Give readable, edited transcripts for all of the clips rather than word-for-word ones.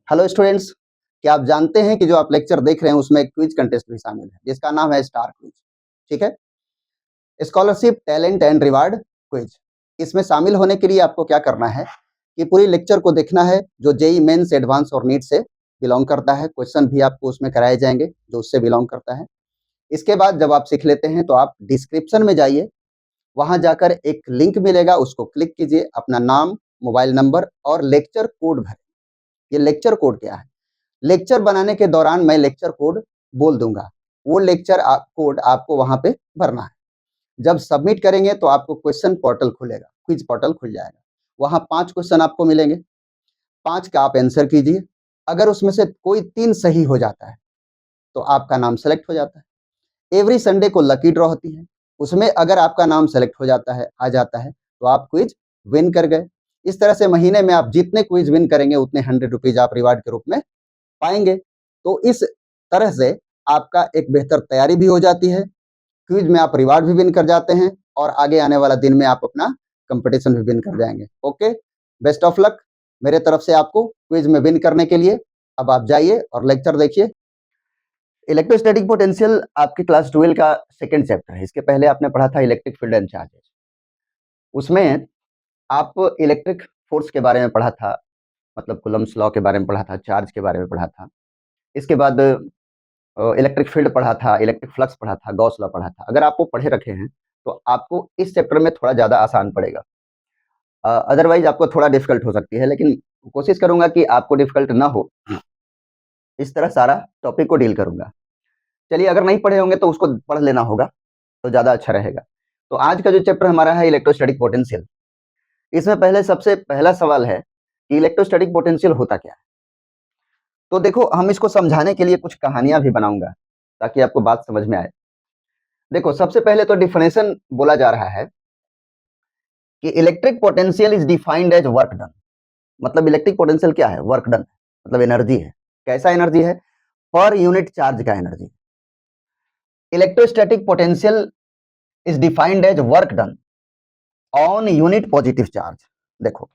Hello students, क्या आप जानते हैं कि जो आप लेक्चर देख रहे हैं उसमें एक क्विज कंटेस्ट भी शामिल है जिसका नाम है स्टार क्विज। ठीक है, scholarship talent and reward quiz. इसमें शामिल होने के लिए आपको क्या करना है कि पूरी लेक्चर को देखना है जो जेई मेंस एडवांस और नीट से बिलोंग करता है। क्वेश्चन भी आपको उसमें कराए जाएंगे जो उससे बिलोंग करता है। इसके बाद जब आप सीख लेते हैं तो आप डिस्क्रिप्शन में जाइए, वहां जाकर एक लिंक मिलेगा, उसको क्लिक कीजिए, अपना नाम, मोबाइल नंबर और लेक्चर कोड भरें। ये लेक्चर कोड क्या है? लेक्चर बनाने के दौरान मैं लेक्चर कोड बोल दूंगा, वो लेक्चर कोड आपको वहां पे भरना है। जब सबमिट करेंगे तो आपको क्वेश्चन पोर्टल खुलेगा, क्विज पोर्टल खुल जाएगा। वहां 5 क्वेश्चन आपको मिलेंगे, 5 का आप आंसर कीजिए। अगर उसमें से कोई 3 सही हो जाता है तो आपका नाम सेलेक्ट हो जाता है। एवरी संडे को लकी ड्रॉ होती है, उसमें अगर आपका नाम सेलेक्ट हो जाता है, आ जाता है, तो आप क्विज विन कर गए। इस तरह से महीने में आप जितने क्विज विन करेंगे उतने 100 रुपीज आप रिवार्ड के रूप में पाएंगे। तो इस तरह से आपका एक बेहतर तैयारी भी हो जाती है, क्विज में आप रिवार्ड भी विन कर जाते हैं और आगे आने वाला दिन में आप अपना कंपटीशन भी विन कर जाएंगे। ओके, बेस्ट ऑफ लक मेरे तरफ से आपको क्विज में विन करने के लिए। अब आप जाइए और लेक्चर देखिए। इलेक्ट्रोस्टैटिक पोटेंशियल आपके क्लास 12 का सेकंड चैप्टर है। इसके पहले आपने पढ़ा था इलेक्ट्रिक फील्ड एंड चार्जेस। उसमें आप इलेक्ट्रिक फोर्स के बारे में पढ़ा था, मतलब कूलम्ब्स लॉ के बारे में पढ़ा था, चार्ज के बारे में पढ़ा था। इसके बाद इलेक्ट्रिक फील्ड पढ़ा था, इलेक्ट्रिक फ्लक्स पढ़ा था, गॉस लॉ पढ़ा था। अगर आप वो पढ़े रखे हैं तो आपको इस चैप्टर में थोड़ा ज़्यादा आसान पड़ेगा। अदरवाइज आपको थोड़ा डिफिकल्ट हो सकती है, लेकिन कोशिश करूंगा कि आपको डिफिकल्ट ना हो, इस तरह सारा टॉपिक को डील करूंगा। चलिए, अगर नहीं पढ़े होंगे तो उसको पढ़ लेना होगा तो ज़्यादा अच्छा रहेगा। तो आज का जो चैप्टर हमारा है इलेक्ट्रोस्टैटिक पोटेंशियल, इसमें पहले सबसे पहला सवाल है कि इलेक्ट्रोस्टैटिक पोटेंशियल होता क्या है। तो देखो, हम इसको समझाने के लिए कुछ कहानियां भी बनाऊंगा ताकि आपको बात समझ में आए। देखो, सबसे पहले तो डिफिनेशन बोला जा रहा है कि electric potential is defined as work done. मतलब इलेक्ट्रिक पोटेंशियल क्या है? वर्क डन, मतलब एनर्जी है। कैसा एनर्जी है? पर यूनिट चार्ज का energy. Electrostatic potential is defined as work done on unit positive charge. देखो,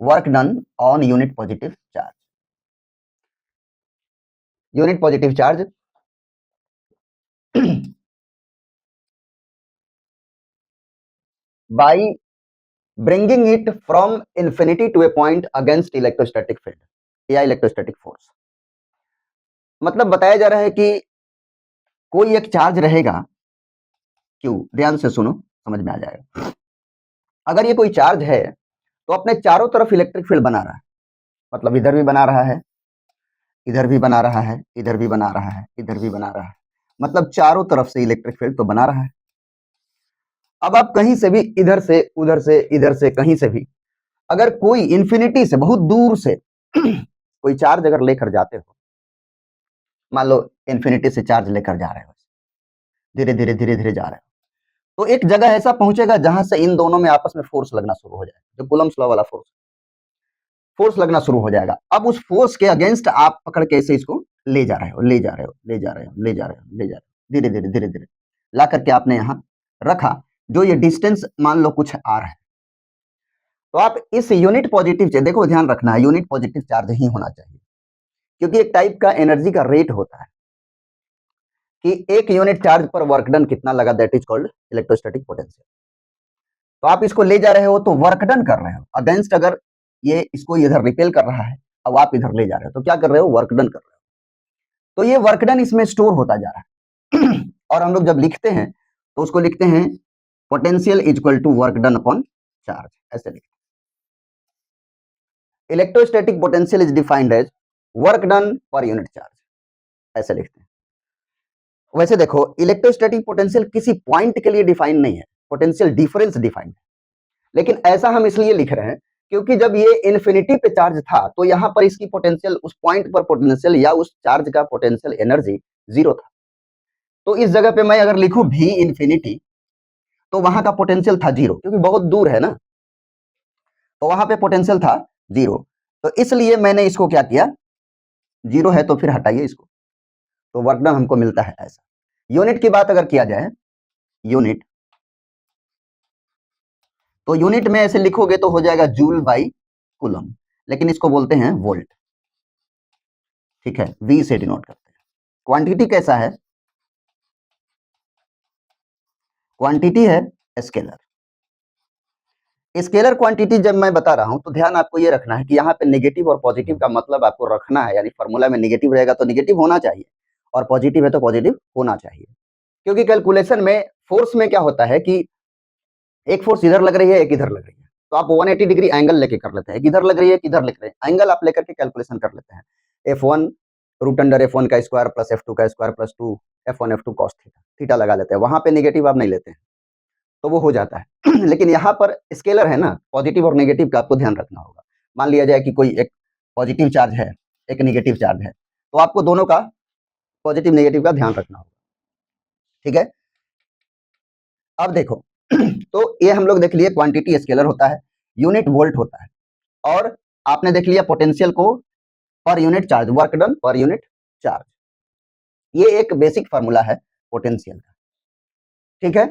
work done on unit positive charge. Unit positive charge by bringing it from infinity to a point against electrostatic field या electrostatic force. मतलब बताया जा रहा है कि कोई एक चार्ज रहेगा, क्यों, ध्यान से सुनो, समझ में आ जाएगा। अगर ये कोई चार्ज है तो अपने चारों तरफ इलेक्ट्रिक फील्ड बना रहा है, मतलब इधर भी बना रहा है, इधर भी बना रहा है, इधर भी बना रहा है, इधर भी बना रहा है, मतलब चारों तरफ से इलेक्ट्रिक फील्ड तो बना रहा है। अब आप कहीं से भी, इधर से, उधर से, इधर से, कहीं से भी अगर कोई इन्फिनिटी से, बहुत दूर से कोई चार्ज अगर लेकर जाते हो, मान लो इन्फिनिटी से चार्ज लेकर जा रहे हो, धीरे धीरे धीरे धीरे जा रहे हो, तो एक जगह ऐसा पहुंचेगा जहां से इन दोनों में आपस में फोर्स लगना शुरू हो जाएगा, जो कूलम्ब्स लॉ वाला फोर्स लगना शुरू हो जाएगा। अब उस फोर्स के अगेंस्ट आप पकड़ के ऐसे इसको ले जा रहे हो, ले जा रहे हो, ले जा रहे हो, ले जा रहे हो, ले जा रहे हो, धीरे धीरे धीरे धीरे ला करके आपने यहाँ रखा। जो ये डिस्टेंस मान लो कुछ आर है, तो आप इस यूनिट पॉजिटिव, देखो ध्यान रखना है, यूनिट पॉजिटिव चार्ज ही होना चाहिए, क्योंकि एक टाइप का एनर्जी का रेट होता है कि एक यूनिट चार्ज पर वर्क डन कितना लगा, that is called electrostatic potential. तो आप इसको ले जा रहे हो तो वर्क डन कर रहे हो अगेंस्ट, अगर ये इसको इधर रिपेल कर रहा है, अब आप इधर ले जा रहे हो तो क्या कर रहे हो? वर्क डन कर रहे हो। तो ये वर्क डन इसमें स्टोर होता जा रहा है और हम लोग जब लिखते हैं तो उसको लिखते हैं potential is equal to work done upon charge, ऐसे लिखते हैं। Electrostatic potential is defined as work done per unit charge, ऐसे लिखते हैं। वैसे देखो, इलेक्ट्रोस्टैटिक पोटेंशियल किसी पॉइंट के लिए डिफाइन नहीं है, पोटेंशियल डिफरेंस डिफाइंड है। लेकिन ऐसा हम इसलिए लिख रहे हैं क्योंकि जब ये इन्फिनिटी पे चार्ज था तो यहां पर इसकी पोटेंशियल, उस पॉइंट पर पोटेंशियल या उस चार्ज का पोटेंशियल एनर्जी 0 था। तो इस जगह पे मैं अगर लिखूं भी इन्फिनिटी, तो वहां का पोटेंशियल था 0, क्योंकि बहुत दूर है ना, तो वहां पे पोटेंशियल था 0। तो इसलिए मैंने इसको क्या किया, 0 है तो फिर हटाइए इसको, तो वर्क डन हमको मिलता है ऐसा। यूनिट की बात अगर किया जाए, यूनिट, तो यूनिट में ऐसे लिखोगे तो हो जाएगा जूल बाई कूलम, लेकिन इसको बोलते हैं वोल्ट। ठीक है, v से डिनोट करते हैं। क्वांटिटी कैसा है? क्वांटिटी है स्केलर। स्केलर क्वांटिटी जब मैं बता रहा हूं तो ध्यान आपको ये रखना है कि यहाँ पे नेगेटिव और पॉजिटिव का मतलब आपको रखना है, यानी फॉर्मूला में नेगेटिव रहेगा तो नेगेटिव होना चाहिए और पॉजिटिव है तो पॉजिटिव होना चाहिए। क्योंकि कैलकुलेशन में फोर्स में क्या होता है कि एक फोर्स इधर लग रही है, एक इधर लग रही है, तो आप 180 डिग्री एंगल लेके कर लेते हैं, एक इधर लग रही है, एक इधर लग रही है, एंगल आप लेकर के कैलकुलेशन कर लेते हैं। F1 रूट अंडर F1 का स्क्वायर प्लस F2 का square plus 2 F1 F2 cos theta, theta लगा लेते हैं, वहां पे नेगेटिव आप नहीं लेते हैं तो वो हो जाता है। लेकिन यहाँ पर स्केलर है ना, पॉजिटिव और नेगेटिव का आपको ध्यान रखना होगा। मान लिया जाए कि कोई एक पॉजिटिव चार्ज है, एक नेगेटिव चार्ज है, तो आपको दोनों का पॉजिटिव नेगेटिव का ध्यान रखना होगा, ठीक है। अब देखो तो ये हम लोग देख लिए क्वांटिटी स्केलर होता है, यूनिट वोल्ट होता है, और आपने देख लिया पोटेंशियल को पर unit charge, work done per unit charge. ये एक बेसिक फार्मूला है पोटेंशियल का, ठीक है।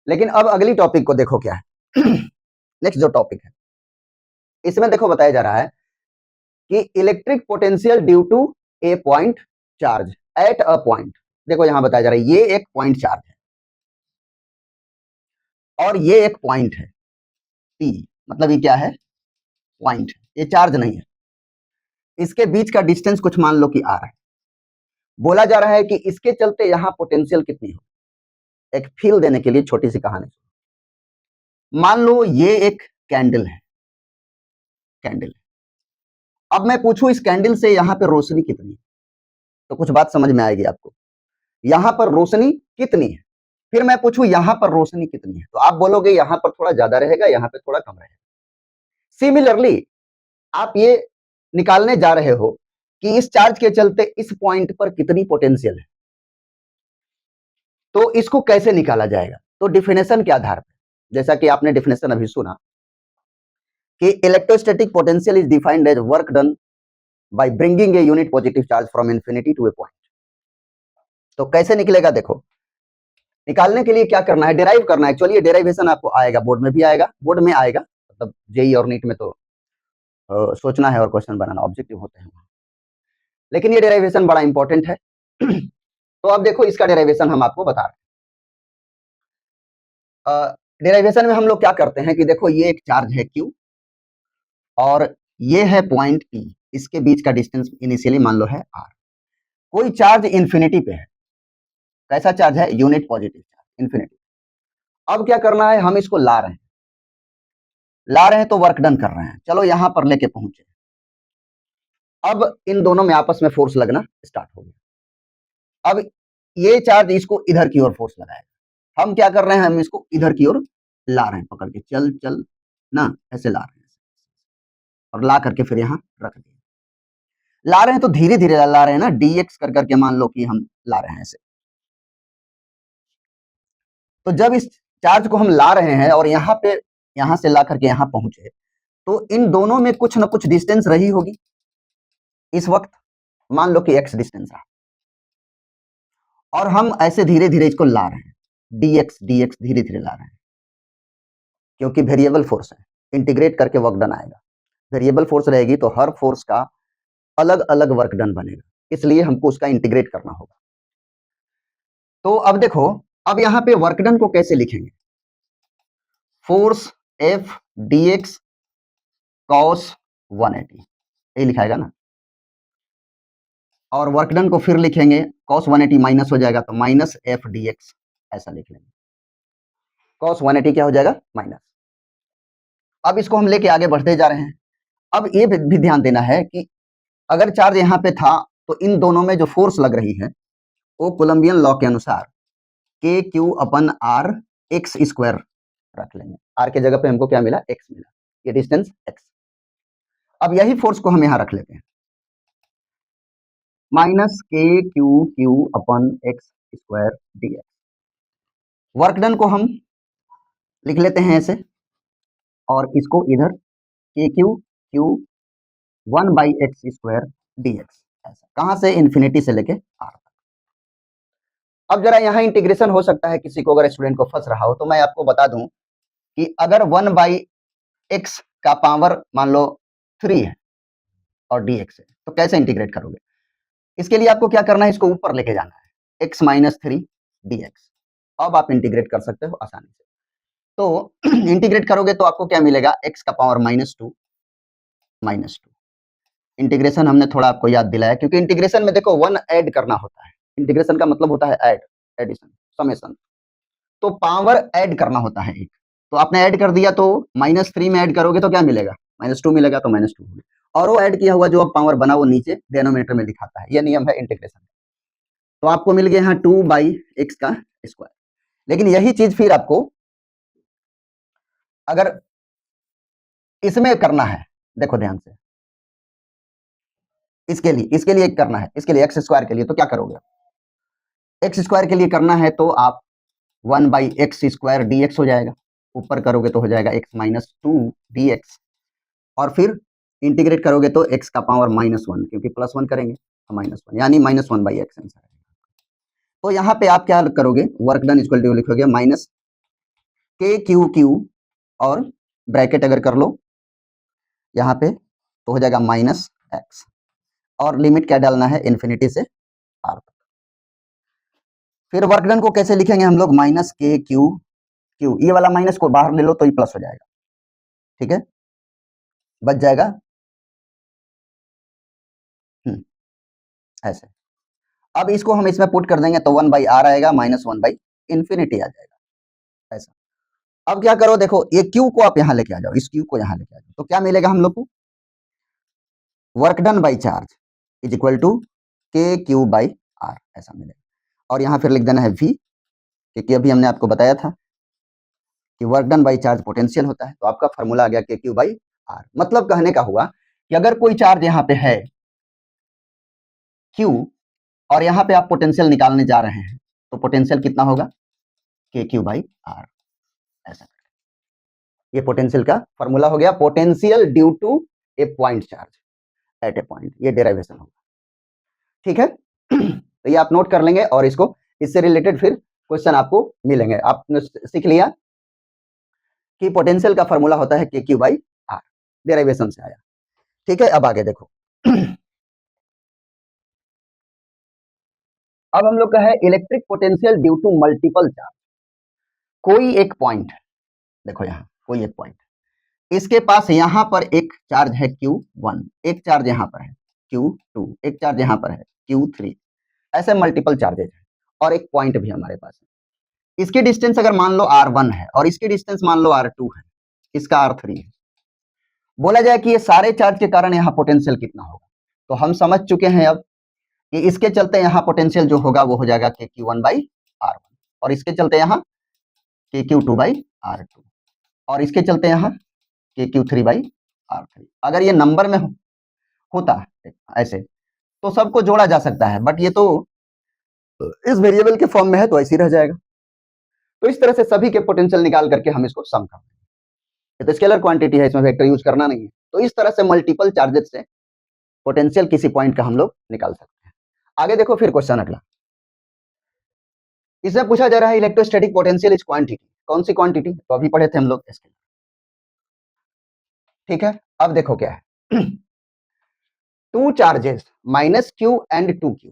लेकिन अब अगली टॉपिक को देखो क्या है। नेक्स्ट जो टॉपिक है इसमें देखो बताया जा रहा है कि electric potential due to a point charge at a point. देखो यहां बताया जा रहा है ये एक पॉइंट चार्ज है और ये एक पॉइंट है P, मतलब ये क्या है? पॉइंट, ये चार्ज नहीं है। इसके बीच का डिस्टेंस कुछ मान लो कि R है। बोला जा रहा है कि इसके चलते यहां पोटेंशियल कितनी हो। एक फील देने के लिए छोटी सी कहानी, मान लो ये एक कैंडल है, कैंडल। अब मैं पूछूं इस कैंडल से यहां पे रोशनी कितनी है, तो कुछ बात समझ में आएगी आपको। यहां पर रोशनी कितनी है, फिर मैं पूछूं यहां पर रोशनी कितनी है, तो आप बोलोगे यहां पर थोड़ा ज्यादा रहेगा, यहां पे थोड़ा कम रहेगा। सिमिलरली आप ये निकालने जा रहे हो कि इस चार्ज के चलते इस पॉइंट पर कितनी पोटेंशियल है, तो इसको कैसे निकाला जाएगा? तो डिफिनेशन के आधार पर, जैसा कि आपने डिफिनेशन अभी सुना कि electrostatic potential is defined as work done by bringing a unit positive charge from infinity to a point. तो कैसे निकलेगा? देखो निकालने के लिए क्या करना है, डिराइव करना है। एक्चुअली ये डेरिवेशन आपको आएगा, बोर्ड में भी आएगा, बोर्ड में आएगा, मतलब जेई और नीट में तो सोचना है और क्वेश्चन बनाना ऑब्जेक्टिव होते हैं, लेकिन ये डेरिवेशन बड़ा इंपॉर्टेंट है। तो अब देखो इसका डेरिवेशन हम आपको बता रहे हैं। डेरिवेशन में हम लोग क्या करते हैं कि देखो ये एक चार्ज है Q और ये है पॉइंट P, इसके बीच का डिस्टेंस इनिशियली मान लो है R। कोई चार्ज इन्फिनिटी पे है, कैसा चार्ज है? Unit positive charge, infinity. अब क्या करना है, हम इसको ला रहे हैं, ला रहे हैं तो वर्क डन कर रहे हैं, चलो यहां पर लेके पहुंचे। अब इन दोनों में आपस में फोर्स लगना स्टार्ट हो गया। अब ये चार्ज इसको इधर की ओर फोर्स लगाएगा, हम क्या कर रहे हैं, हम इसको इधर की ओर ला रहे हैं, पकड़ के चल चल ना, ऐसे ला रहे हैं और ला करके फिर यहां रख दिए। ला रहे हैं तो धीरे धीरे ला रहे हैं ना, dx कर करके मान लो कि हम ला रहे हैं ऐसे। तो जब इस चार्ज को हम ला रहे हैं और यहाँ पे, यहां से ला करके यहां पहुंचे, तो इन दोनों में कुछ ना कुछ डिस्टेंस रही होगी। इस वक्त मान लो कि x डिस्टेंस रहा और हम ऐसे धीरे धीरे इसको ला रहे हैं, dx dx धीरे धीरे ला रहे हैं, क्योंकि वेरिएबल फोर्स है, इंटीग्रेट करके वर्क डन आएगा। वेरिएबल फोर्स रहेगी तो हर फोर्स का अलग अलग वर्क डन बनेगा, इसलिए हमको उसका इंटीग्रेट करना होगा। तो अब देखो, अब यहाँ पे वर्क डन को कैसे लिखेंगे? फोर्स F dx cos 180, ये लिखाएगा ना, और वर्क डन को फिर लिखेंगे cos 180 माइनस हो जाएगा तो माइनस F dx, ऐसा लिख लेंगे। cos 180 क्या हो जाएगा? माइनस। अब इसको हम लेके आगे बढ़ते जा रहे हैं। अब ये भी ध्यान देना है कि अगर चार्ज यहाँ पे था तो इन दोनों में जो फोर्स लग रही है वो कोलंबियन लॉ के अनुसार K Q upon R X square रख लेंगे। आर के जगह पे हमको क्या मिला? एक्स मिला, ये डिस्टेंस एक्स। अब यही फोर्स को हम यहाँ रख लेते हैं, माइनस के q q upon x square d x. Work done को हम लिख लेते हैं ऐसे, और इसको इधर के q Q 1 by x square d x, ऐसा। कहां से? इन्फिनिटी से लेके आर तक। अब जरा यहाँ इंटीग्रेशन हो सकता है किसी को, अगर स्टूडेंट को फंस रहा हो तो मैं आपको बता दूं कि अगर 1 बाई एक्स का पावर मान लो 3 है और dx है, तो कैसे इंटीग्रेट करोगे? इसके लिए आपको क्या करना है, इसको ऊपर लेके जाना है, x माइनस 3 dx। अब आप इंटीग्रेट कर सकते हो आसानी से। तो इंटीग्रेट करोगे तो आपको क्या मिलेगा, x का पावर -2 -2। इंटीग्रेशन हमने थोड़ा आपको याद दिलाया, क्योंकि इंटीग्रेशन में देखो 1 ऐड करना होता है। इंटीग्रेशन का मतलब होता है ऐड, एडिशन, समेशन। तो पावर ऐड करना होता है एक, तो आपने ऐड कर दिया, तो -3 में ऐड करोगे तो क्या मिलेगा, -2 मिलेगा, तो -2 हो गया। और वो ऐड किया हुआ जो अब पावर बना वो नीचे डिनोमिनेटर में दिखाता है। ये नियम है इंटीग्रेशन। तो आपको मिल गया यहाँ 2/x का स्क्वायर। लेकिन यही चीज फिर आपको अगर इसमें करना है, देखो ध्यान से, इसके लिए करना है, इसके लिए एक्स स्क्वायर के लिए, तो क्या करोगे, एक्स स्क्वायर के लिए करना है तो आप 1/x स्क्वायर dx हो जाएगा, ऊपर करोगे तो हो जाएगा x माइनस 2 dx, और फिर इंटीग्रेट करोगे तो x का पावर -1, क्योंकि +1 करेंगे तो -1, यानी -1/x आंसर है। तो यहाँ पे आप क्या करोगे, वर्क डन इक्वल टू लिखोगे माइनस के क्यू और ब्रैकेट अगर कर लो यहाँ पे तो हो जाएगा -x, और लिमिट क्या डालना है, इन्फिनिटी से r तक। फिर वर्क डन को कैसे लिखेंगे हम लोग, -k क्यू, ये वाला माइनस को बाहर ले लो तो ये प्लस हो जाएगा, ठीक है, बच जाएगा ऐसे। अब इसको हम इसमें पुट कर देंगे तो 1/r आएगा, -1/∞ आ जाएगा ऐसा। अब क्या करो, देखो ये क्यू को आप यहाँ लेके आ जाओ, इस क्यू को यहाँ लेके आ जाओ, तो क्या मिलेगा हम लोग को, work done by charge is equal to k/r ऐसा मिलेगा। और यहाँ फिर लिख देना है v, क्योंकि अभी हमने आपको बताया था कि work done by charge potential होता है, तो आपका फॉर्मूला आ गया k/r। मतलब कहने का हुआ कि अगर कोई चार्ज यहाँ पे है q, और यहाँ पे आप पोटेंशियल निकालने जा रहे हैं, तो पोटेंशियल कितना होगा, k/r ऐसा। ये पोटेंशियल का फॉर्मूला हो गया, potential due to a point charge at a point, ये डेरिवेशन होगा, ठीक है। तो ये आप नोट कर लेंगे, और इसको इससे रिलेटेड फिर क्वेश्चन आपको मिलेंगे। आपने सीख लिया कि पोटेंशियल का फॉर्मूला होता है k/r, डेरिवेशन से आया, ठीक है। अब आगे देखो, अब हम लोग का है electric potential due to multiple charge. कोई एक पॉइंट, देखो यहाँ कोई एक पॉइंट, इसके पास यहाँ पर एक चार्ज है Q1, एक चार्ज यहाँ पर है Q2, एक चार्ज यहाँ पर है Q3, ऐसे मल्टीपल चार्जेज है, और एक पॉइंट भी हमारे पास है। इसकी डिस्टेंस अगर मान लो r1 है, और इसकी डिस्टेंस मान लो r2 है, इसका r3 है। बोला जाए कि ये सारे चार्ज के कारण यहाँ पोटेंशियल कितना होगा, तो हम समझ चुके हैं अब कि इसके चलते यहाँ पोटेंशियल जो होगा वो हो जाएगा KQ1/R1, और इसके चलते यहाँ KQ2/R2, और इसके चलते यहाँ KQ3/R3। अगर ये नंबर में होता ऐसे तो सबको जोड़ा जा सकता है, बट ये तो इस वेरिएबल के फॉर्म में है तो ऐसे ही रह जाएगा। तो इस तरह से सभी के पोटेंशियल निकाल करके हम इसको सम कर देंगे। ये तो स्केलर क्वांटिटी है, इसमें वेक्टर यूज करना नहीं है। तो इस तरह से मल्टीपल चार्जेस से पोटेंशियल किसी पॉइंट का हम लोग निकाल सकते हैं। आगे देखो फिर क्वेश्चन अगला, इसमें पूछा जा रहा है इलेक्ट्रोस्टैटिक पोटेंशियल इज क्वांटिटी। कौन सी क्वांटिटी, तो अभी पढ़े थे हम लोग इसके, ठीक है। अब देखो क्या है, two charges -q and 2q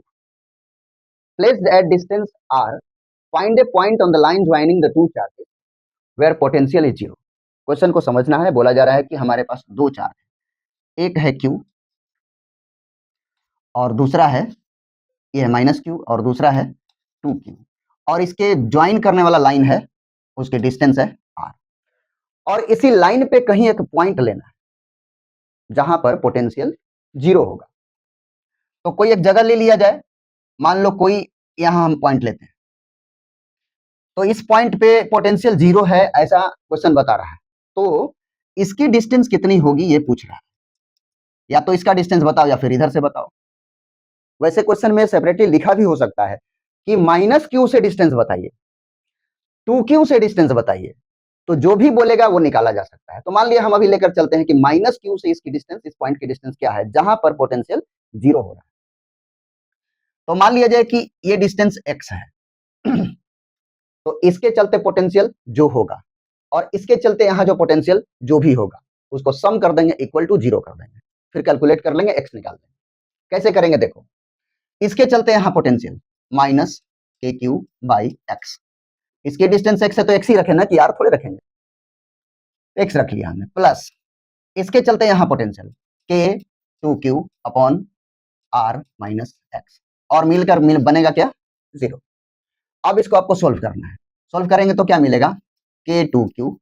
placed at distance r, find a point on the line joining the two charges where potential is 0। Question को समझना है, बोला जा रहा है कि हमारे पास दो चार्ज है, एक है q और दूसरा है, ये है -q और दूसरा है 2q, और इसके ज्वाइन करने वाला लाइन है, उसकी डिस्टेंस है r, और इसी लाइन पे कहीं एक पॉइंट लेना है जहां पर पोटेंशियल 0 होगा। तो कोई एक जगह ले लिया जाए, मान लो कोई यहां हम पॉइंट लेते हैं, तो इस पॉइंट पे पोटेंशियल 0 है ऐसा क्वेश्चन बता रहा है, तो इसकी डिस्टेंस कितनी होगी ये पूछ रहा है, या तो इसका डिस्टेंस बताओ या फिर इधर से बताओ। वैसे क्वेश्चन में सेपरेटली लिखा भी हो सकता है कि -q से डिस्टेंस बताइए, 2q से डिस्टेंस बताइए, तो जो भी बोलेगा वो निकाला जा सकता है। तो मान लिया हम अभी लेकर चलते हैं कि -q से इसकी डिस्टेंस, इस पॉइंट की डिस्टेंस क्या है जहां पर पोटेंशियल 0 हो रहा है। तो मान लिया जाए कि ये डिस्टेंस x है तो इसके चलते पोटेंशियल जो होगा, और इसके चलते यहाँ जो पोटेंशियल जो भी होगा, उसको सम कर देंगे, इक्वल टू 0 कर देंगे, फिर कैलकुलेट कर लेंगे, x निकाल देंगे। कैसे करेंगे देखो, इसके चलते यहाँ पोटेंशियल माइनस के क्यू बाई एक्स, इसकी डिस्टेंस एक्स है तो एक्स ही रखे ना, कि आर थोड़े रखेंगे, एक्स रख लिया हमने, प्लस इसके चलते यहाँ potential K two Q upon R minus X, और मिलकर बनेगा क्या, जीरो। अब इसको आपको सोल्व करना है, सोल्व करेंगे तो क्या मिलेगा, K two Q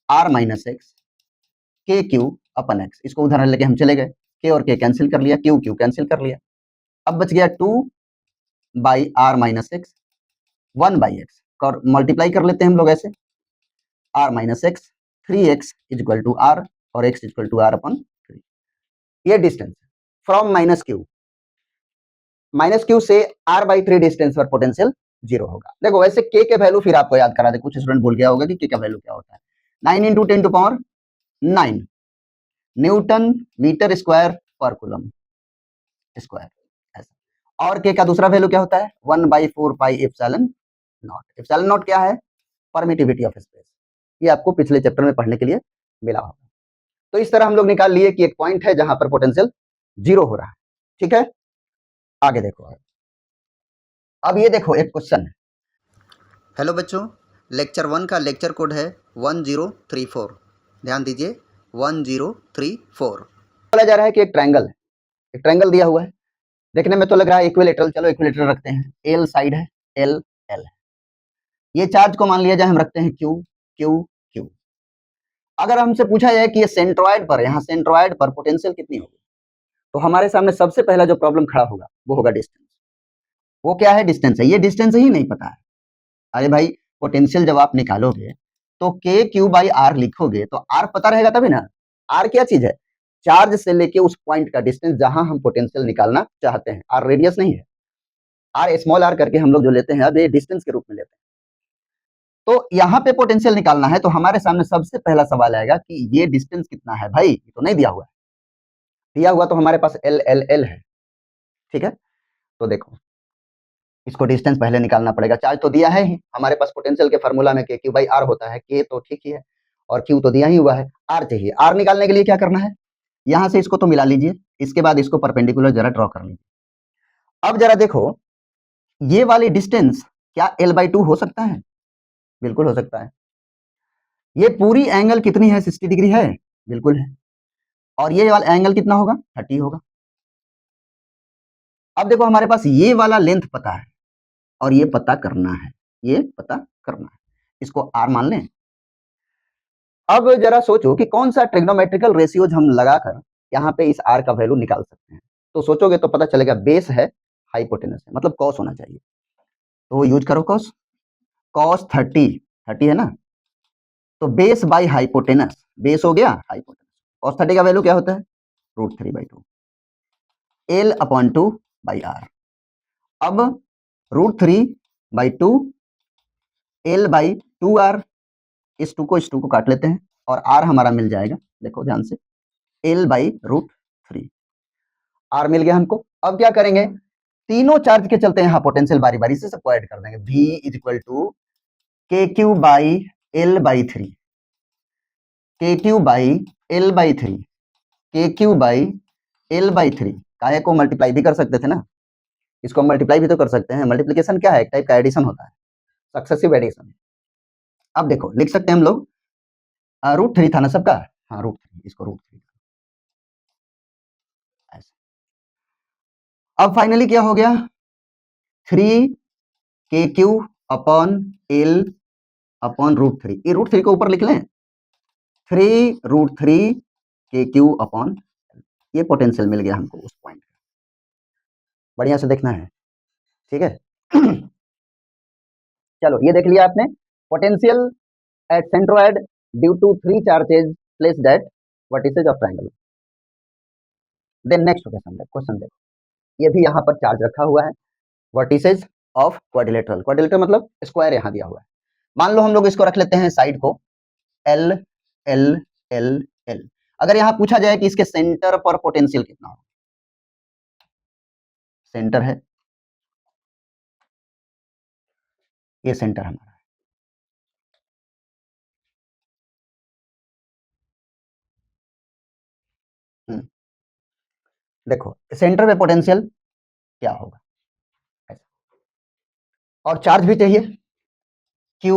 R minus X K Q upon X, इसको उदाहरण लेके हम चले गए, के और के कैंसिल कर लिया, क्यू क्यू कैंसिल कर लिया, अब बच गया 2 by R minus X 1 by X, और मल्टीप्लाई कर लेते हैं हम लोग ऐसे, R minus X 3x is equal to R और x equal to R upon 3, ये डिस्टेंस फ्रॉम माइनस क्यू से r बाई 3 डिस्टेंस पर पोटेंशियल जीरो होगा। देखो वैसे k के वैल्यू फिर आपको याद करा दे, कुछ स्टूडेंट भूल गया होगा कि k का वैल्यू क्या होता है, 9 into 10 to power 9 newton metre square per coulomb square, ऐसा। और k का दूसरा वैल्यू क्या होता है, 1 by 4 pi epsilon not. Epsilon not क्या है, परमिटिविटी ऑफ स्पेस, ये आपको पिछले चैप्टर में पढ़ने के लिए मिला होगा। तो इस तरह हम लोग निकाल लिए कि एक पॉइंट है जहां पर पोटेंशियल जीरो हो रहा है, ठीक है। आगे देखो, अब ये देखो एक क्वेश्चन है। हेलो बच्चों, लेक्चर 1 का लेक्चर कोड है 1034, ध्यान दीजिए 1034। बोला जा रहा है कि एक ट्रायंगल है, एक ट्रायंगल दिया हुआ है, देखने में तो लग रहा है इक्विलेटरल, चलो इक्विलेटरल रखते हैं, एल साइड है, एल एल है, ये चार्ज को मान लिया जाए हम रखते हैं क्यू क्यू क्यू। अगर हमसे पूछा जाए कि ये सेंट्रॉइड पर, यहाँ सेंट्रॉइड पर पोटेंशियल कितनी होगी, तो हमारे सामने सबसे पहला जो प्रॉब्लम खड़ा होगा वो होगा डिस्टेंस। वो क्या है, डिस्टेंस है, ये डिस्टेंस ही नहीं पता है। अरे भाई पोटेंशियल जब आप निकालोगे तो के क्यू बाई आर लिखोगे तो आर पता रहेगा तभी ना। आर क्या चीज है, चार्ज से लेके उस पॉइंट का डिस्टेंस जहां हम पोटेंशियल निकालना चाहते हैं, आर रेडियस नहीं है, आर स्मॉल आर करके हम लोग जो लेते हैं अब ये डिस्टेंस के रूप में लेते हैं। तो यहाँ पे पोटेंशियल निकालना है तो हमारे सामने सबसे पहला सवाल आएगा कि ये डिस्टेंस कितना है, भाई ये तो नहीं दिया हुआ है, दिया हुआ तो हमारे पास एल एल एल है, ठीक है। तो देखो इसको डिस्टेंस पहले निकालना पड़ेगा, चार्ज तो दिया है ही हमारे पास, पोटेंशियल के फार्मूला में के क्यू बाई आर होता है, के तो ठीक ही है और क्यू तो दिया ही हुआ है, आर चाहिए। आर निकालने के लिए क्या करना है, यहां से इसको तो मिला लीजिए, इसके बाद इसको परपेंडिकुलर जरा ड्रॉ कर लीजिए। अब जरा देखो ये वाली डिस्टेंस क्या एल बाई टू हो सकता है, बिल्कुल हो सकता है। ये पूरी एंगल कितनी है, 60 डिग्री है, बिल्कुल है। और ये वाला एंगल कितना होगा, 30 होगा। अब देखो हमारे पास ये वाला लेंथ पता है और ये पता करना है, ये पता करना है, इसको आर मान लें। अब जरा सोचो कि कौन सा ट्रिग्नोमेट्रिकल रेशियोज हम लगाकर यहाँ पे इस आर का वैल्यू निकाल सकते हैं। तो सोचोगे तो पता चलेगा बेस है हाइपोटेनस है, मतलब कॉस होना चाहिए, तो यूज करो कॉस, कॉस 30, 30 है ना, तो बेस बाई हाइपोटेनस, बेस हो गया हाइपोटेनस, कॉस 30 का वैल्यू क्या होता है, √3/2 एल अपॉन 2 बाई आर। अब √3/2 एल बाई 2 आर, इस 2 को काट लेते हैं और आर हमारा मिल जाएगा, देखो ध्यान से, एल बाई √3, आर मिल गया हमको। अब क्या करेंगे, तीनों चार्ज के चलते हैं यहाँ पोटेंशियल बारी बारी से सबको ऐड कर देंगे, V इज इक्वल टू के क्यू बाई एल बाई 3, के क्यू बाई एल बाई 3, के क्यू बाई एल बाई 3, काहे को मल्टीप्लाई भी कर सकते थे ना, इसको मल्टीप्लाई भी तो कर सकते हैं, मल्टीप्लिकेशन क्या है, एक टाइप का एडिशन होता है, सक्सेसिव एडिशन। अब देखो लिख सकते हैं हम लोग, √3 था ना सबका, हाँ √3, इसको √3 ऐसे। अब फाइनली क्या हो गया, 3 के क्यू अपॉन एल अपॉन √3, ये √3 को ऊपर लिख लें, 3√3 के क्यू अपॉन, ये पोटेंशियल मिल गया हमको उस पॉइंट का, बढ़िया से देखना है, ठीक है। चलो ये देख लिया आपने, potential at centroid due to 3 charges placed at vertices of triangle. Then next question देखो, ये भी यहाँ पर चार्ज रखा हुआ है, वर्टिसेज ऑफ क्वाड्रिलेटरल, क्वाड्रिलेटरल मतलब स्क्वायर यहाँ दिया हुआ है। मान लो हम लोग इसको रख लेते हैं साइड को एल एल एल एल। अगर यहाँ पूछा जाए कि इसके सेंटर पर पोटेंशियल कितना हो, सेंटर है, ये सेंटर हमारा है। देखो सेंटर पे पोटेंशियल क्या होगा, और चार्ज भी चाहिए Q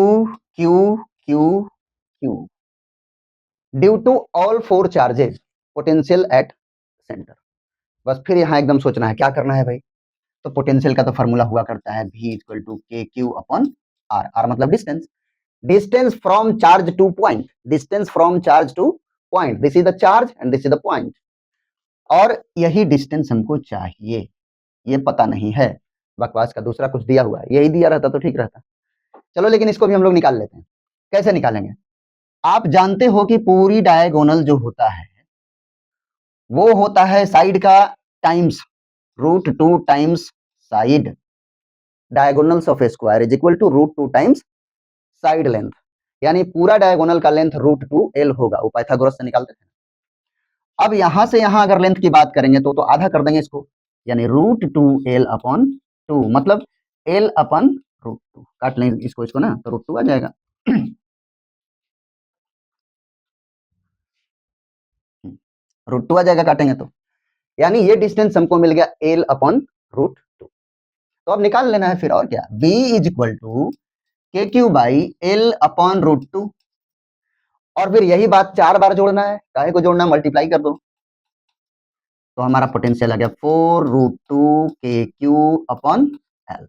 Q Q Q due to all 4 charges potential at centre. बस फिर यहाँ एकदम सोचना है क्या करना है भाई, तो पोटेंशियल का तो फॉर्मूला हुआ करता है V इक्वल टू के क्यू अपॉन आर, आर मतलब distance, distance from charge two point, distance from charge two point, this is the charge and this is the point, और यही डिस्टेंस हमको चाहिए, ये पता नहीं है, बकवास का दूसरा कुछ दिया हुआ है, यही दिया रहता तो ठीक रहता। चलो लेकिन इसको भी हम लोग निकाल लेते हैं, कैसे निकालेंगे, आप जानते हो कि पूरी डायगोनल जो होता है वो होता है साइड का times √2 times side, diagonals of square is equal to √2 times side length, यानी पूरा डायगोनल का लेंथ √2l होगा, वो पाइथागोरस से निकालते थे। अब यहां से यहां अगर लेंथ की बात करेंगे तो आधा कर देंगे इसको, यानी √2l अपॉन 2, मतलब l अपन √2, काट लेंगे इसको इसको ना, तो √2 आ जाएगा। √2 आ जाएगा काटेंगे तो, यानी ये डिस्टेंस हमको मिल गया l अपॉन √2। तो अब निकाल लेना है फिर, और क्या, v इज इक्वल टू के क्यू बाई एल अपॉन √2, और फिर यही बात 4 बार जोड़ना है, काहे को जोड़ना, मल्टीप्लाई कर दो, तो हमारा पोटेंशियल आ गया 4√2 K Q upon L,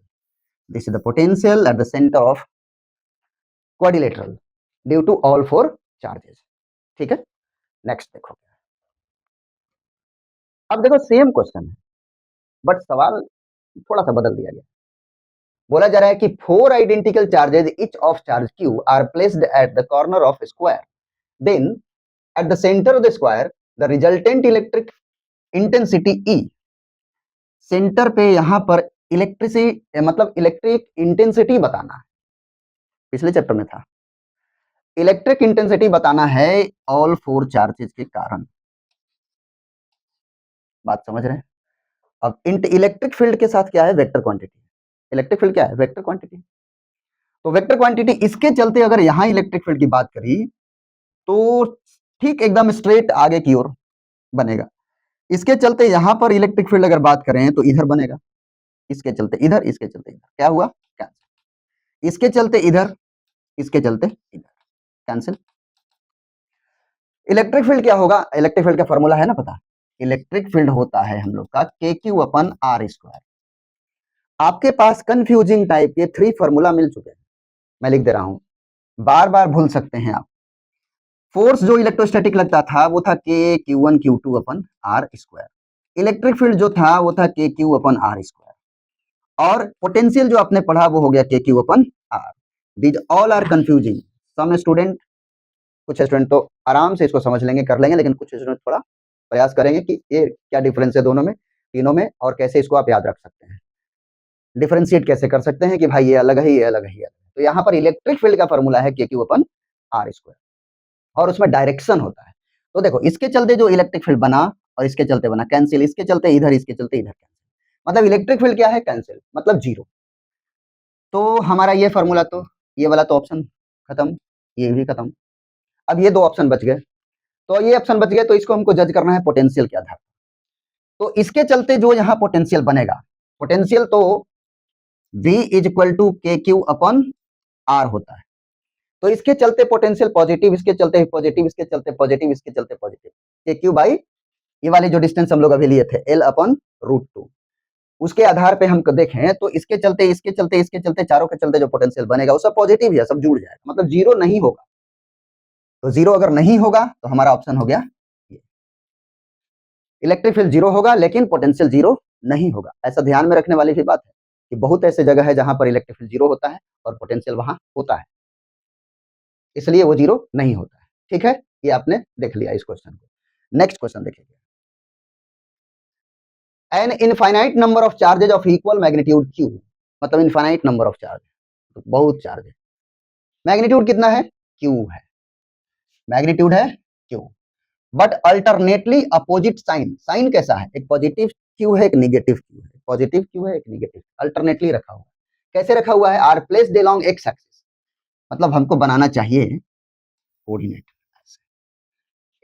this is the potential at the centre of quadrilateral due to all 4 charges. ठीक है, नेक्स्ट देखो, अब देखो सेम क्वेश्चन है बट सवाल थोड़ा सा बदल दिया गया, बोला जा रहा है कि 4 identical charges each of charge Q are placed at the corner of square, then at the centre of the square the resultant electric intensity E, centre पे यहां पर इलेक्ट्रिसिटी मतलब इलेक्ट्रिक इंटेंसिटी बताना है, पिछले चैप्टर में था, इलेक्ट्रिक इंटेंसिटी बताना है ऑल 4 चार्जेस के कारण, बात समझ रहे हैं। अब इलेक्ट्रिक फील्ड के साथ क्या है, वेक्टर क्वांटिटी, इलेक्ट्रिक फील्ड क्या है, वेक्टर क्वांटिटी, तो वेक्टर क्वांटिटी, इसके चलते अगर यहां इलेक्ट्रिक फील्ड की बात करी तो ठीक एकदम स्ट्रेट आगे की ओर बनेगा, इसके चलते यहां पर इलेक्ट्रिक फील्ड अगर बात करें तो इधर बनेगा, इसके चलते इधर, इसके चलते इधर, क्या हुआ, कैंसिल, इसके चलते इधर, इसके चलते इधर, कैंसिल। इलेक्ट्रिक फील्ड क्या होगा, इलेक्ट्रिक फील्ड का फॉर्मूला है ना पता, इलेक्ट्रिक फील्ड होता है हम लोग का के क्यू अपन आर स्क्वायर। आपके पास कंफ्यूजिंग टाइप के 3 फॉर्मूला मिल चुके हैं, मैं लिख दे रहा हूं, बार बार भूल सकते हैं आप। फोर्स जो इलेक्ट्रोस्टैटिक लगता था वो था K Q1 Q2 upon R square, electric field जो था वो था K Q upon R square, और पोटेंशियल जो आपने पढ़ा वो हो गया K Q upon R, these all are confusing, some student, कुछ स्टूडेंट तो आराम से इसको समझ लेंगे कर लेंगे, लेकिन कुछ स्टूडेंट थोड़ा प्रयास करेंगे कि ये क्या डिफरेंस है दोनों में, तीनों में, और कैसे इसको आप याद रख सकते हैं, डिफरेंशिएट कैसे कर सकते हैं कि भाई ये अलग है, ये अलग है, ये अलग है। तो यहाँ पर इलेक्ट्रिक फील्ड का फॉर्मूला है के क्यू अपन आर स्क्वायर, और उसमें डायरेक्शन होता है, तो देखो इसके चलते जो इलेक्ट्रिक फील्ड बना और इसके चलते बना कैंसिल, इसके चलते इधर, इसके चलते इधर कैंसिल, मतलब इलेक्ट्रिक फील्ड क्या है, कैंसिल मतलब जीरो। तो हमारा ये फॉर्मूला, तो ये वाला तो ऑप्शन खत्म, ये भी खत्म, अब ये 2 ऑप्शन बच गए, तो ये ऑप्शन बच गए, तो इसको हमको जज करना है पोटेंशियल के आधार, तो इसके चलते जो यहाँ पोटेंशियल बनेगा, पोटेंशियल तो V इज इक्वल टू के क्यू अपन आर होता है, तो इसके चलते पोटेंशियल पॉजिटिव, इसके चलते पॉजिटिव, इसके चलते पॉजिटिव, इसके चलते पॉजिटिव, के क्यू बाई ये वाले जो डिस्टेंस हम लोग अभी लिए थे L अपन √2, उसके आधार पे हम देखें तो इसके चलते, इसके चलते, इसके चलते, चारों के चलते जो पोटेंशियल बनेगा वो सब पॉजिटिव है, सब जुड़ जाएगा, मतलब जीरो नहीं होगा, तो जीरो अगर नहीं होगा तो हमारा ऑप्शन हो गया ये, इलेक्ट्रिक फील्ड जीरो होगा लेकिन पोटेंशियल जीरो नहीं होगा। ऐसा ध्यान में रखने वाली भी बात है कि बहुत ऐसे जगह है जहां पर इलेक्ट्रिक फील्ड जीरो होता है और पोटेंशियल वहां होता है, इसलिए वो जीरो नहीं होता है। ठीक है, ये आपने देख लिया इस क्वेश्चन को। नेक्स्ट क्वेश्चन देखिए, an infinite number of charges of equal magnitude Q, मतलब इनफाइनाइट नंबर ऑफ चार्ज, तो बहुत चार्ज है, मैग्नीट्यूड कितना है, Q है, मैग्नीट्यूड है Q, but alternately opposite sign, sign कैसा है, एक पॉजिटिव Q है, एक नेगेटिव Q है, पॉजिटिव Q है, एक नेगेटिव, अल्टरनेटली रखा हुआ है, कैसे रखा हुआ है, are placed along X axis, मतलब हमको बनाना चाहिए कोऑर्डिनेट,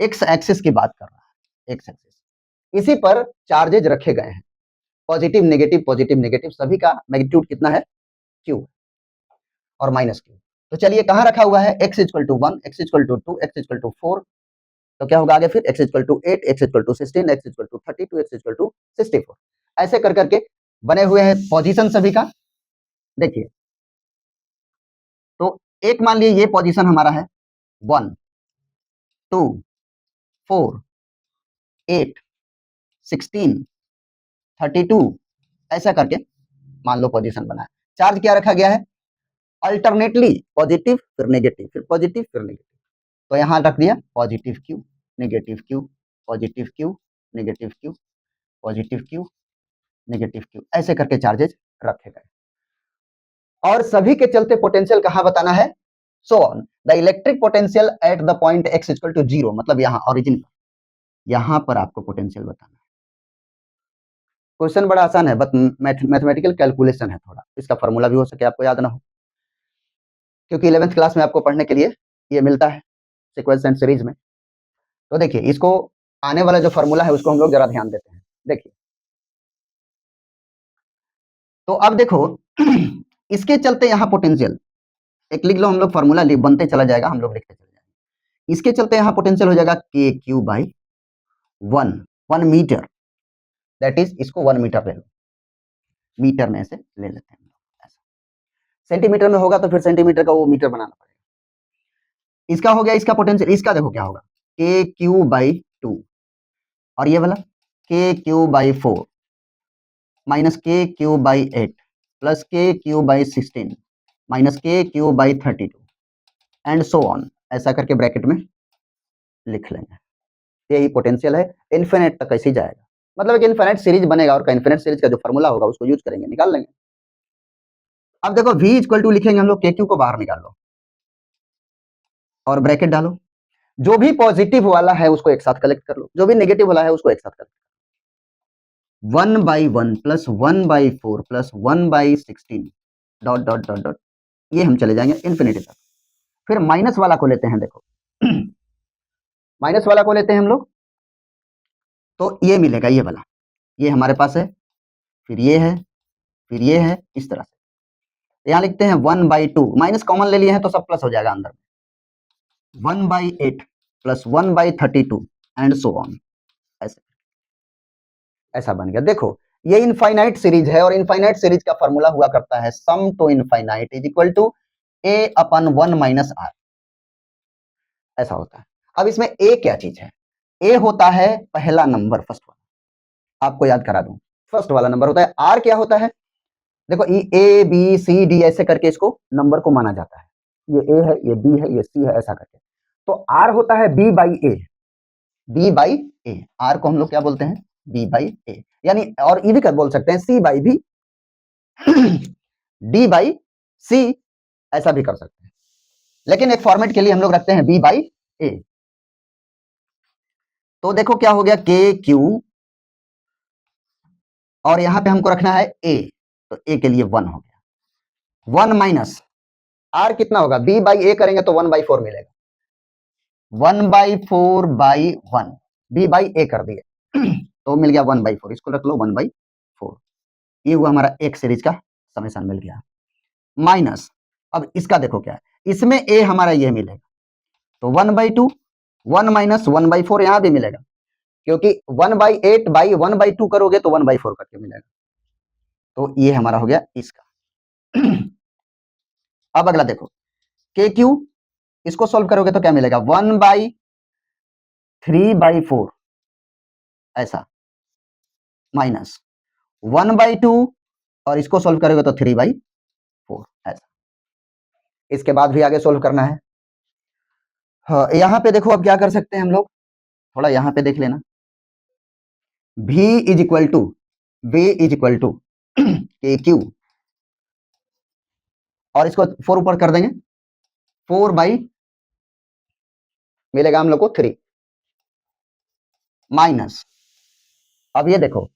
एक्स एक्सिस की बात कर रहा है, एक्स एक्सिस, इसी पर चार्जेज रखे गए हैं, पॉजिटिव नेगेटिव सभी का मैग्नीट्यूड कितना है, क्यू और माइनस क्यू। तो चलिए कहाँ रखा हुआ है, x equal to 1, x equal to 2, x equal to 4, तो क्या होगा आगे फिर x equal to 8, x equal to 16, x equal to 32, x equal to 64, ऐसे कर करके बने हुए हैं पोजीशन सभी का। देखिए तो एक मान लीजिए ये पोजीशन हमारा है 1, 2, 4, 8, 16, 32, ऐसा करके मान लो पोजीशन बना है। चार्ज क्या रखा गया है, अल्टरनेटली पॉजिटिव फिर नेगेटिव फिर पॉजिटिव फिर नेगेटिव, तो यहाँ रख दिया positive Q negative Q positive Q negative Q positive Q negative Q, ऐसे करके चार्जेज रखे गए और सभी के चलते पोटेंशियल कहाँ बताना है, so on the electric potential at the point x equal to 0, मतलब यहाँ ओरिजिन पर, यहाँ पर आपको पोटेंशियल बताना है। क्वेश्चन बड़ा आसान है, बट मैथमेटिकल कैलकुलेशन है थोड़ा, इसका फॉर्मूला भी हो सके आपको याद ना हो, क्योंकि 11th क्लास में आपको पढ़ने के लिए ये मिलता है सीक्वेंस एंड सीरीज में। तो देखिए इसको आने वाला जो फॉर्मूला है उसको हम लोग जरा ध्यान देते हैं। देखिए तो अब देखो इसके चलते यहाँ पोटेंशियल एक लिख लो, हम लोग फॉर्मूला बनते चला जाएगा, हम लोग लिखते चले जाएंगे। इसके चलते यहाँ पोटेंशियल हो जाएगा K Q by 1 metre, that is इसको 1 मीटर ले लो, मीटर में से ले लेते हैं ऐसा, सेंटीमीटर में होगा तो फिर सेंटीमीटर का वो मीटर बनाना पड़ेगा। इसका हो गया इसका पोटेंशियल, इसका देखो क्या होगा के क्यू बाई 2, और ये वाला के क्यू बाई 4 माइनस के क्यू बाई 8 प्लस के क्यू बाई 16 माइनस के Q by 32 and so on, ऐसा करके ब्रैकेट में लिख लेंगे। यही पोटेंशियल है, इन्फिनिट तक कैसे जाएगा, मतलब एक इन्फिनिट सीरीज बनेगा और इन्फिनिट सीरीज का जो फॉर्मूला होगा उसको यूज करेंगे, निकाल लेंगे। अब देखो v इक्वल टू लिखेंगे हम लोग, के क्यू को बाहर निकाल लो और ब्रैकेट डालो, जो भी पॉजिटिव वाला है उसको एक साथ कलेक्ट कर लो, जो भी नेगेटिव वाला है उसको एक साथ collect, 1/1 plus 1/4 plus 1/16 dot dot dot dot, ये हम चले जाएंगे इन्फिनिटी तक। फिर माइनस वाला को लेते हैं, देखो माइनस वाला को लेते हैं हम लोग, तो ये मिलेगा ये वाला, ये हमारे पास है, फिर ये है, फिर ये है, इस तरह से यहाँ लिखते हैं 1/2, माइनस कॉमन ले लिए हैं तो सब प्लस हो जाएगा अंदर में, 1/8 प्लस 1/32 एंड सो ऑन, ऐसे ऐसा बन गया। देखो ये इनफाइनाइट सीरीज है और इनफाइनाइट सीरीज का फॉर्मूला हुआ करता है sum to infinite is equal to a upon 1 minus r, ऐसा होता है। अब इसमें a क्या चीज है, a होता है पहला नंबर, फर्स्ट वाला, आपको याद करा दूं, फर्स्ट वाला नंबर होता है। r क्या होता है, देखो a b c d ऐसे करके इसको नंबर को माना जाता है, ये a है, ये b है, ये c है, ऐसा करके। तो r होता है b by a, b by a, r को हम लोग क्या बोलते हैं, b बाई a, यानी और ये भी कर बोल सकते हैं c by b, d by c, ऐसा भी कर सकते हैं, लेकिन एक फॉर्मेट के लिए हम लोग रखते हैं b बाई a। तो देखो क्या हो गया के क्यू, और यहां पे हमको रखना है a, तो a के लिए 1 हो गया, 1 माइनस r कितना होगा, b बाई a करेंगे तो 1/4 मिलेगा, 1/4 बाई 1, b बाई a कर दिए तो मिल गया 1/4, इसको रख लो 1/4, ये हुआ हमारा एक सीरीज का समेशन मिल गया। माइनस अब इसका देखो क्या है, इसमें a हमारा ये मिलेगा, तो 1/2, 1 माइनस 1/4 यहां भी मिलेगा, क्योंकि 1/8 बाई 1/2 करोगे तो 1/4 करके मिलेगा, तो ये हमारा हो गया इसका। अब अगला देखो के क्यू, इसको सॉल्व करोगे तो क्या मिलेगा, 1/3/4 ऐसा, माइनस 1/2 और इसको सॉल्व करोगे तो 3/4 ऐसा। इसके बाद भी आगे सॉल्व करना है। हाँ, यहाँ पे देखो अब क्या कर सकते हैं हम लोग, थोड़ा यहाँ पे देख लेना, v इज इक्वल टू के क्यू, और इसको 4 ऊपर कर देंगे, 4 बाई मिलेगा हम लोग को 3, माइनस अब ये देखो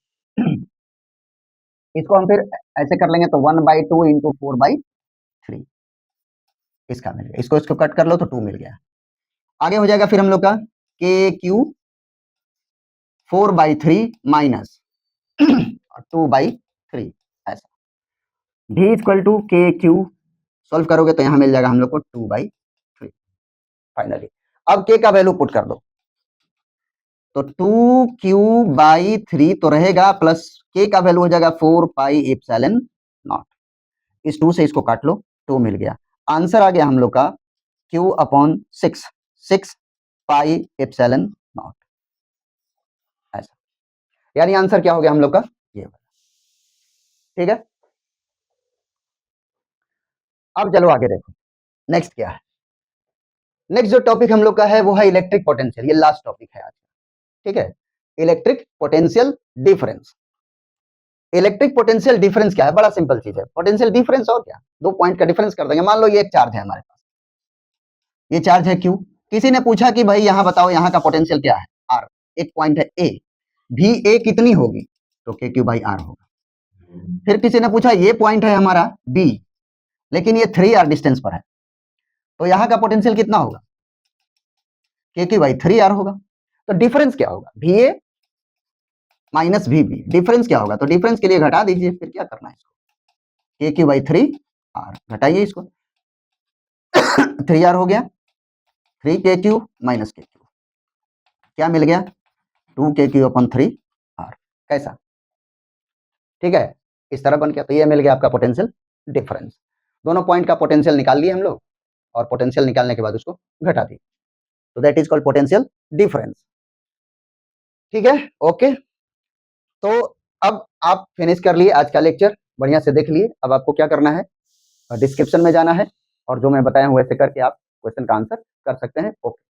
इसको हम फिर ऐसे कर लेंगे तो 1/2 इंटू 4/3, इसका मिल गया, इसको कट कर लो तो 2 मिल गया। आगे हो जाएगा फिर हम लोग का के क्यू 4/3 माइनस 2/3 ऐसा। V इक्वल टू के क्यू सॉल्व करोगे तो यहाँ मिल जाएगा हम लोग को 2/3 फाइनली। अब के का वैल्यू पुट कर दो तो 2q/3 तो रहेगा प्लस के का वैल्यू हो जाएगा 4πε0। इस 2 से इसको काट लो 2 मिल गया। आंसर आ गया हम लोग का q/6 6πε0 ऐसा। यानी आंसर क्या हो गया हम लोग का ये। ठीक है, अब चलो आगे देखो नेक्स्ट क्या है। नेक्स्ट जो टॉपिक हम लोग का है वो है इलेक्ट्रिक पोटेंशियल। ये लास्ट टॉपिक है आज। ठीक है, electric potential difference. Electric potential difference क्या है? बड़ा सिंपल चीज है। पोटेंशियल डिफरेंस और क्या, दो पॉइंट का डिफरेंस कर देंगे। मान लो ये एक चार्ज है हमारे पास, ये चार्ज है क्यू। किसी ने पूछा कि भाई यहाँ बताओ यहाँ का पोटेंशियल क्या है? आर। एक पॉइंट है ए, भी ए कितनी होगी? तो के क्यू बाई आर होगा। फिर किसी ने पूछा ये पॉइंट है हमारा बी, लेकिन ये 3r डिस्टेंस पर है, तो यहाँ का पोटेंशियल कितना होगा? के क्यू बाई 3r होगा। तो डिफरेंस क्या होगा? भी ए माइनस वी बी। डिफरेंस क्या होगा? तो डिफरेंस के लिए घटा दीजिए, फिर क्या करना है इसको, के क्यू बाई 3r घटाइए इसको 3r हो गया, 3 के क्यू माइनस के क्यू, क्या मिल गया? 2 के क्यू/3r। कैसा? ठीक है, इस तरह बन गया। तो ये मिल गया आपका पोटेंशियल डिफरेंस। दोनों पॉइंट का पोटेंशियल निकाल लिए हम लोग, और पोटेंशियल निकालने के बाद उसको घटा दिए, तो that is called potential difference. ठीक है, ओके। तो अब आप फिनिश कर लिए आज का लेक्चर, बढ़िया से देख लिए। अब आपको क्या करना है, डिस्क्रिप्शन में जाना है और जो मैं बताया हूँ वैसे करके आप क्वेश्चन का आंसर कर सकते हैं। ओके।